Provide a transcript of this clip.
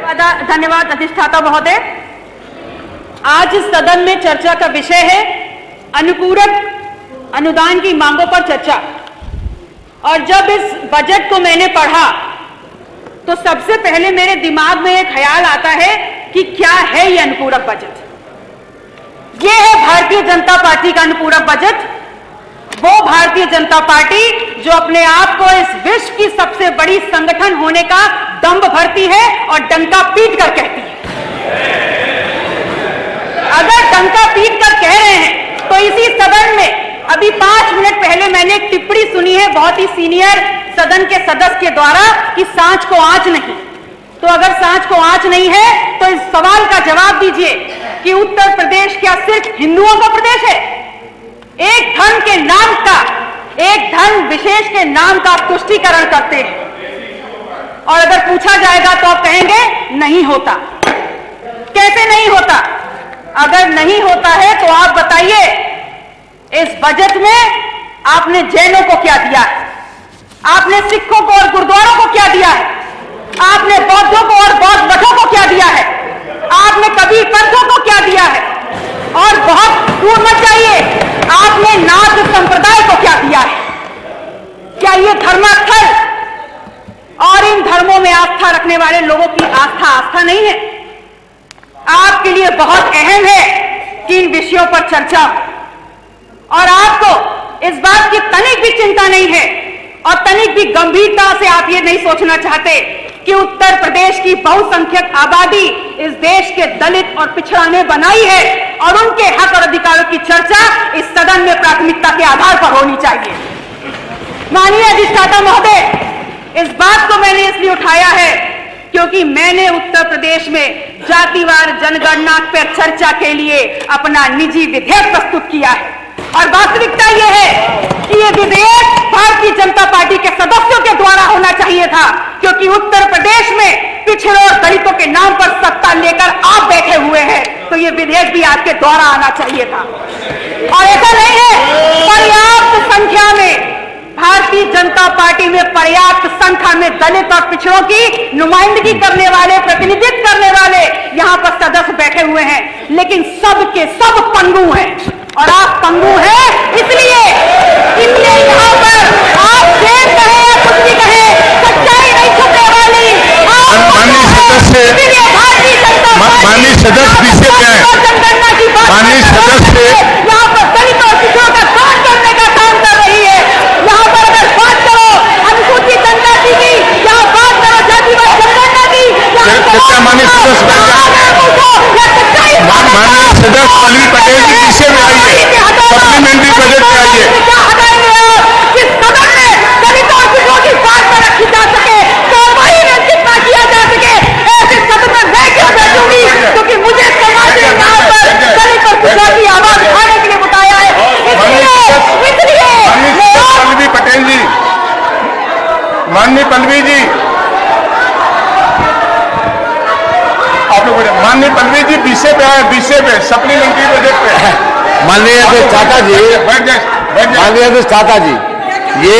धन्यवाद अधिष्ठाता महोदय। आज इस सदन में चर्चा का विषय है अनुपूरक अनुदान की मांगों पर चर्चा। और जब इस बजट को मैंने पढ़ा तो सबसे पहले मेरे दिमाग में एक ख्याल आता है कि क्या है ये अनुपूरक बजट। ये है भारतीय जनता पार्टी का अनुपूरक बजट। वो भारतीय जनता पार्टी जो अपने आप को इस विश्व की सबसे बड़ी संगठन होने का दंभ भरती है और डंका पीट कर कहती है। अगर डंका पीट कर कह रहे हैं तो इसी सदन में अभी 5 मिनट पहले मैंने एक टिप्पणी सुनी है बहुत ही सीनियर सदन के सदस्य के द्वारा कि सांच को आंच नहीं। तो अगर सांच को आंच नहीं है तो इस सवाल का जवाब दीजिए कि उत्तर प्रदेश क्या सिर्फ हिंदुओं का प्रदेश है? एक धर्म के नाम का, एक धर्म विशेष के नाम का आप तुष्टीकरण करते हैं और अगर पूछा जाएगा तो आप कहेंगे नहीं होता। कैसे नहीं होता? अगर नहीं होता है तो आप बताइए इस बजट में आपने जैनों को क्या दिया है? आपने सिखों को और गुरुद्वारों को क्या दिया है? आपने बौद्धों को और बौद्ध मठों को क्या दिया है? आपने कबीर पंथों को क्या दिया है? और बहुत दूर मत जाइए, आपने नाथ संप्रदाय को क्या दिया है? क्या ये धर्मास्थल और इन धर्मों में आस्था रखने वाले लोगों की आस्था नहीं है? आपके लिए बहुत अहम है कि इन विषयों पर चर्चा हो और आपको इस बात की तनिक भी चिंता नहीं है और तनिक भी गंभीरता से आप ये नहीं सोचना चाहते कि उत्तर प्रदेश की बहुसंख्यक आबादी इस देश के दलित और पिछड़ा ने बनाई है और उनके हक और अधिकारों की चर्चा इस सदन में प्राथमिकता के आधार पर होनी चाहिए। माननीय अधिष्ठाता महोदय, इस बात को मैंने इसलिए उठाया है क्योंकि मैंने उत्तर प्रदेश में जातिवार जनगणना पर चर्चा के लिए अपना निजी विधेयक प्रस्तुत किया है और वास्तविकता यह है कि यह विधेयक भारतीय जनता पार्टी के सदस्यों के द्वारा होना चाहिए था क्योंकि उत्तर प्रदेश में पिछड़ों और दलितों के नाम पर सत्ता लेकर आप बैठे हुए हैं तो यह विधेयक भी आपके द्वारा आना चाहिए था। और ऐसा नहीं है, पर्याप्त संख्या में भारतीय जनता पार्टी में पर्याप्त संख्या में दलित और पिछड़ों की नुमाइंदगी करने वाले, प्रतिनिधित्व करने वाले यहां पर सदस्य बैठे हुए हैं, लेकिन सब के सब पंगु हैं और आप पंगु हैं इसलिए यहां पर आप देर कहे या कुछ भी कहे, सच्चाई नहीं छुपने वाली। माननीय सदस्य जनगणना की बात माननीय सदस्य यहाँ पर दलित और पिछड़ों का काम करने का काम कर रही है। यहाँ पर अगर बात करो अनुसूचित जनजाति की, यहाँ बात करो जातिवार जनगणना की, माननीय सदस्य माननीय सदस्य पल्लवी पटेल जी पीछे में आइए, सप्लीमेंट्री बजट में आइए। किस सदन में दलितों और पिछड़ों की बात पर रखी जा सके, कार्रवाई में जितना किया जा सके, ऐसे सदन में मैं क्यों बैठूंगी? क्योंकि मुझे समाज ने यहाँ पर दलित और पिछड़ों की आवाज उठाने के लिए बताया है। इसलिए पल्लवी पटेल जी, माननीय पल्लवी जी, आप लोग माननीय पल्लवी जी पीछे पे आए, पीछे पे सप्लीमेंट्री बजट पे। माननीय अधिष्ठाता जी, माननीय अधिष्ठाता जी, ये